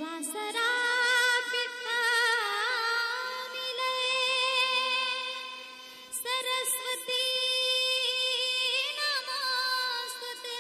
वासरा पिता मिलय सरस्वती नमस्तुते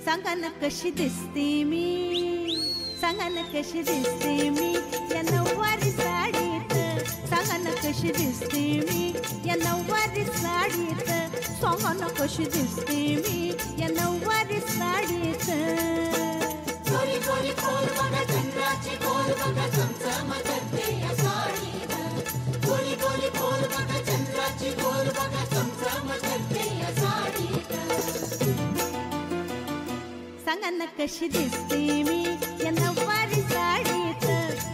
सांगा ना कशी दिसते मी, सांगा ना कशी दिसते मी या नऊवारी साडीत, सांगा ना कशी दिसते मी या नऊवारी साडीत, सांगा ना कशी दिसते मी या नऊवारी साडीत. गोरी गोरी खोल बघा चंद्राची खोल बघा चमचम करते या साडीत, गोरी गोरी खोल बघा चंद्राची खोल बघा चमचम करते या साडीत. सांगा ना कशी दिसते मी या नऊवारी साडीत,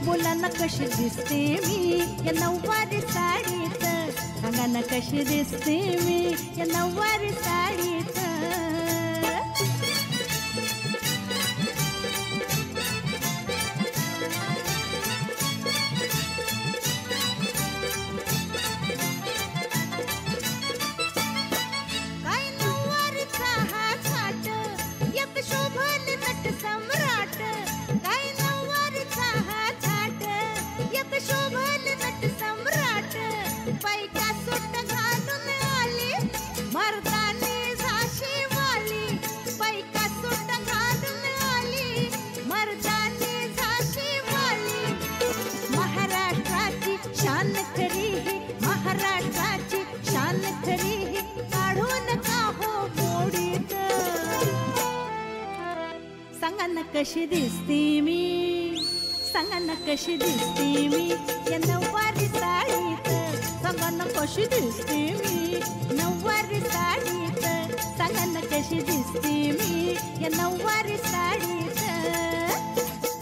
बोला ना कशी दिसते मी या नऊवारी साडीत, सांगा ना कशी दिसते मी या नऊवारी साडीत. पैका सुट घालून आली मर्दानी झाशी सांगा ना कशी दिसते मी सांगा ना कशी दिसते मी या नऊवारी साडीत सांगा ना कशी दिसते मी नऊवारी साडीत सांगा ना कशी दिसते मी या नऊवारी साडीत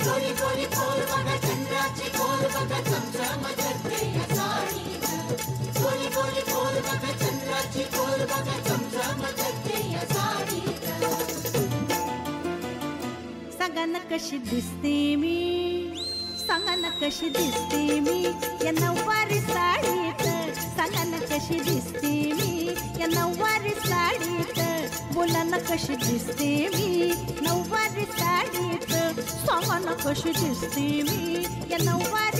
गोरी गोरी खोल बघा चंद्राची खोल बघा चमचम करते या साडीनं गोरी गोरी खोल बघा चंद्राची खोल बघा चमचम करते या साडीनं सांगा ना कशी दिसते मी सांगा ना कशी दिसते मी या नऊवारी साडीत सांगा ना कशी दिसते मी या नऊवारी साडीत बोला ना कशी दिसते मी नऊवारी साडीत सांगा ना कशी दिसते मी या नऊवारी